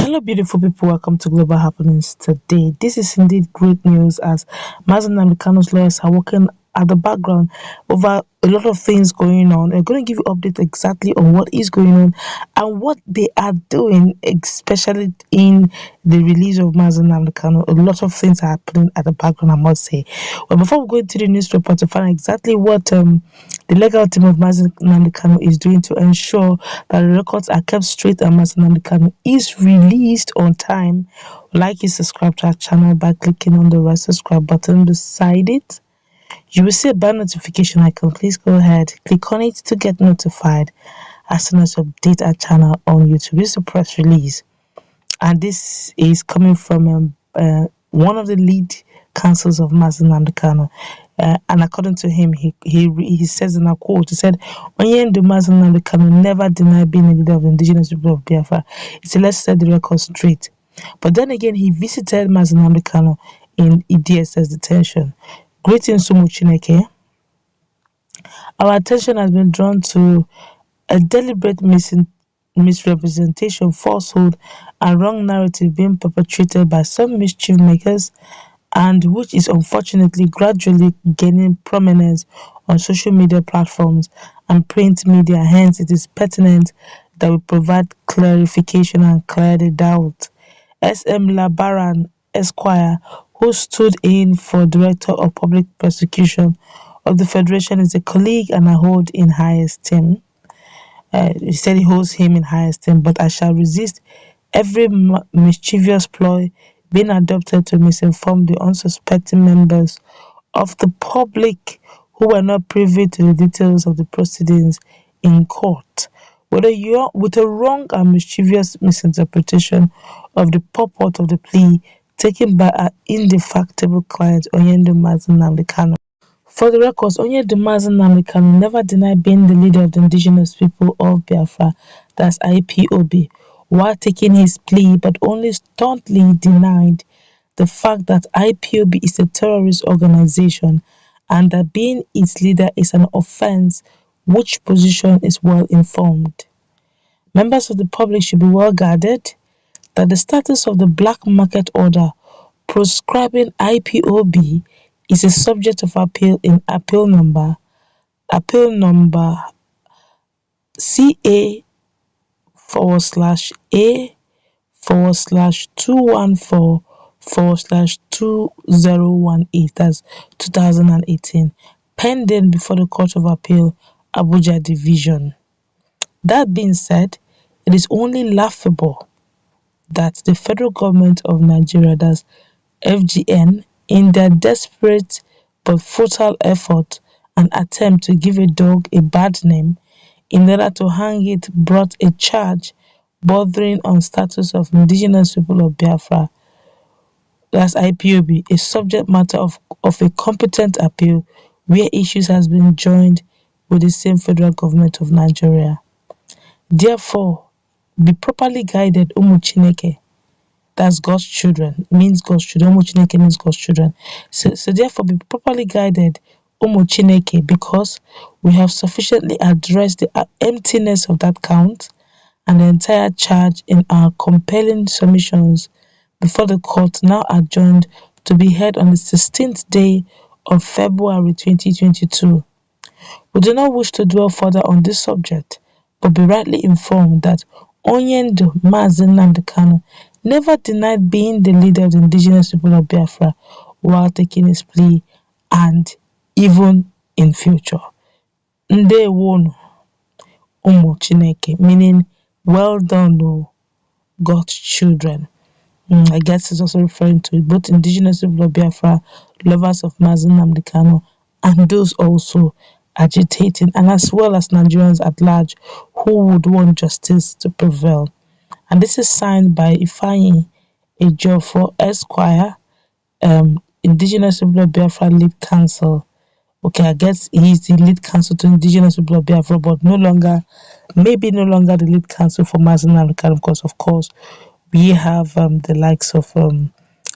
Hello, beautiful people. Welcome to Global Happenings today. This is indeed great news as Nnamdi Kanu's lawyers are working at the background over a lot of things going on. We're going to give you updates exactly on what is going on and what they are doing, especially in the release of Nnamdi Kanu. A lot of things are happening at the background, I must say. Well, before we go into the news report to find out exactly what the legal team of Nnamdi Kanu is doing to ensure that the records are kept straight and Nnamdi Kanu is released on time, like you subscribe to our channel by clicking on the red subscribe button beside it. You will see a bell notification icon. Please go ahead, click on it to get notified as soon as we update our channel on YouTube. This is a press release, and this is coming from one of the lead counsels of Nnamdi Kanu. And according to him, he says in a quote, he said, Onyendo Nnamdi Kanu never denied being a leader of the Indigenous People of Biafra. He said, let's set the record straight. But then again, he visited Nnamdi Kanu in DSS detention. Greetings, Sumu Chineke. Our attention has been drawn to a deliberate misrepresentation, falsehood, and wrong narrative being perpetrated by some mischief makers, and which is unfortunately gradually gaining prominence on social media platforms and print media. Hence, it is pertinent that we provide clarification and clear the doubt. S.M. Labaran Esquire, who stood in for Director of Public Prosecution of the Federation, is a colleague and I hold in high esteem. He said he holds him in high esteem, but I shall resist every mischievous ploy being adopted to misinform the unsuspecting members of the public who were not privy to the details of the proceedings in court, whether you're with a wrong and mischievous misinterpretation of the purport of the plea taken by our indefatigable client Onyendo Nnamdi Kanu. For the records, Onyendo Nnamdi Kanu never denied being the leader of the Indigenous People of Biafra, that's IPOB, while taking his plea, but only sternly denied the fact that IPOB is a terrorist organization and that being its leader is an offense, which position is well informed. Members of the public should be well guarded that the status of the black market order proscribing IPOB is a subject of appeal in appeal number CA/A/214/2018, that's 2018, pending before the Court of Appeal, Abuja Division. That being said, it is only laughable that the federal government of Nigeria, that's FGN, in their desperate but futile effort and attempt to give a dog a bad name in order to hang it, brought a charge bordering on status of Indigenous People of Biafra, that's IPOB, a subject matter of a competent appeal where issues has been joined with the same federal government of Nigeria. Therefore, be properly guided, Umu Chineke. That's God's children, means God's children. Umu Chineke means God's children. So therefore, be properly guided, Umu Chineke, because we have sufficiently addressed the emptiness of that count and the entire charge in our compelling submissions before the court, now adjourned to be heard on the 16th day of February 2022. We do not wish to dwell further on this subject, but be rightly informed that Onyendo Nnamdi Kanu never denied being the leader of the Indigenous People of Biafra while taking his plea, and even in future. Ndewonu Umu Chineke, meaning well done, oh, God's children. I guess it's also referring to both Indigenous People of Biafra, lovers of Nnamdi Kanu, and those also agitating, and as well as Nigerians at large who would want justice to prevail. And this is signed by Ifeanyi Ejiofor Esquire, Indigenous People of Biafra lead counsel. Okay, I guess he's the lead counsel to Indigenous People of Biafra, but maybe no longer the lead counsel for Nnamdi Kanu, because of course we have the likes of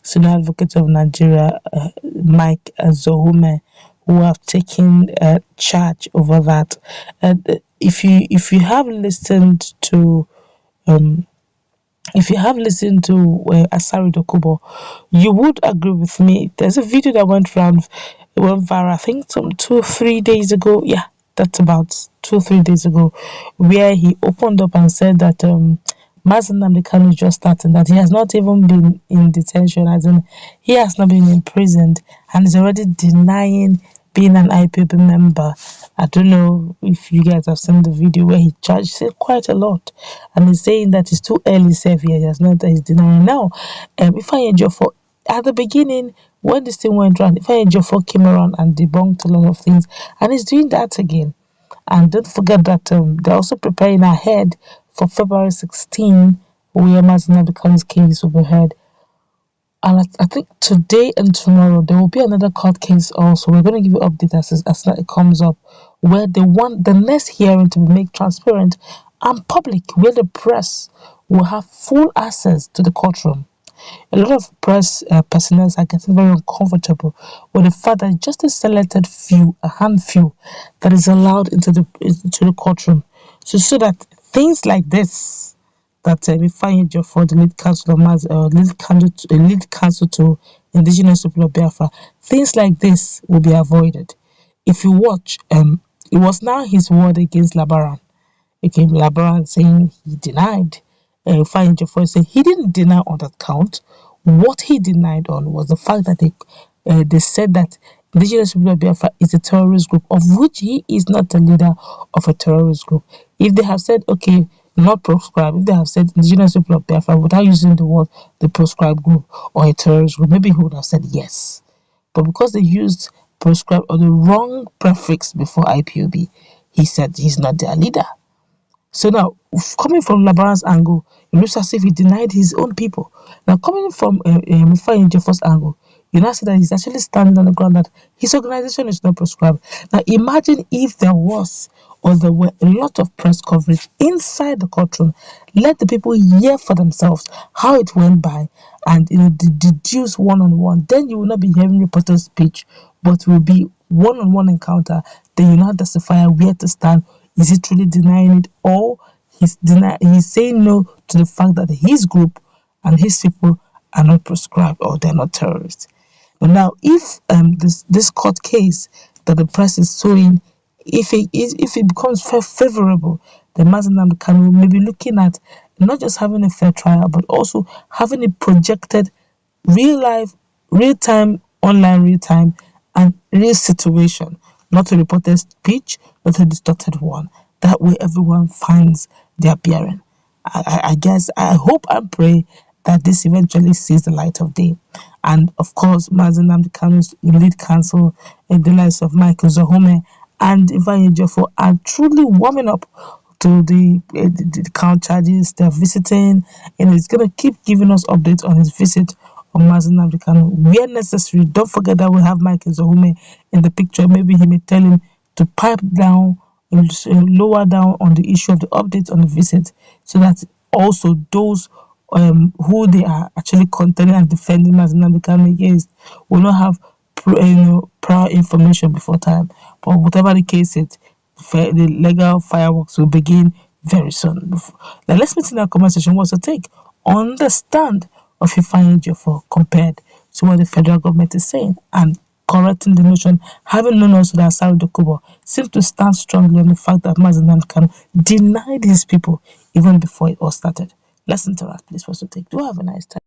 Senior Advocate of Nigeria, Mike Zohume, who have taken charge over that. And if you have listened to if you have listened to Asari Dokubo, you would agree with me. There's a video that went viral, I think some 2 or 3 days ago. Yeah, that's about 2 or 3 days ago, where he opened up and said that Mazen Nnamdi Kanu is just starting, that he has not even been in detention, as in he has not been imprisoned, and is already denying being an IPOB member. I don't know if you guys have seen the video where he charged said quite a lot, and he's saying that it's too early. Safe here, he has not. He's denying now. If I enjoy for at the beginning when this thing went around, if I enjoy for came around and debunked a lot of things, and he's doing that again. And don't forget that they're also preparing ahead for February 16, where Mazen Abdulkarim's case will be heard. And I think today and tomorrow there will be another court case also. We're going to give you updates as it comes up, where they want the next hearing to be made transparent and public, where the press will have full access to the courtroom. A lot of press personnel are getting very uncomfortable with the fact that just a selected few, a handful, that is allowed into the courtroom. So that things like this, that we find your for the lead council of lead council to Indigenous People of Biafra, things like this will be avoided. If you watch, it was now his word against Labaran. Became Labaran saying he denied. Fine Jeffrey said he didn't deny on that count. What he denied on was the fact that they said that Indigenous People of Biafra is a terrorist group, of which he is not the leader of a terrorist group. If they have said, okay, not proscribed, if they have said Indigenous People of Biafra without using the word the proscribed group or a terrorist group, maybe he would have said yes. But because they used proscribed or the wrong prefix before IPOB, he said he's not their leader. So now, coming from Labaran's angle, it looks as if he denied his own people. Now, coming from Mufai Jeffer's angle, you now see that he's actually standing on the ground that his organization is not prescribed. Now, imagine if there was or there were a lot of press coverage inside the courtroom. Let the people hear for themselves how it went by and deduce one-on-one. Then you will not be hearing reporters' speech, but will be one-on-one encounter. Then you now justify where to stand. Is he truly denying it, or he's saying no to the fact that his group and his people are not proscribed or they're not terrorists? But now, if this court case that the press is suing, if it becomes favorable, then Mazen Nnamdi Kanu may be looking at not just having a fair trial, but also having a projected real life, real time, online real time, and real situation, not a reported speech, not a distorted one. That way, everyone finds their bearing. I guess, I hope and pray that this eventually sees the light of day. And of course, Mazen Nnamdi Kanu's lead counsel, the likes of Michael Zahome and Ivan Ejiofor, are truly warming up to the count charges they're visiting, and he's going to keep giving us updates on his visit on Mazen Nnamdi Kanu where necessary. Don't forget that we have Michael Zahume in the picture. Maybe he may tell him to pipe down, lower down on the issue of the updates on the visit, so that also those who they are actually contending and defending Mazen Nnamdi Kanu against will not have prior information before time. But whatever the case is, the legal fireworks will begin very soon. Now let's meet in our comment section. What's your take on the stand of Ifeanyi Ejiofor compared to what the federal government is saying, and correcting the notion, having known also that Asari Dokubo seems to stand strongly on the fact that Mazen Nnamdi Kanu denied his people even before it all started. Let's interact, please. What's your take? Do have a nice time.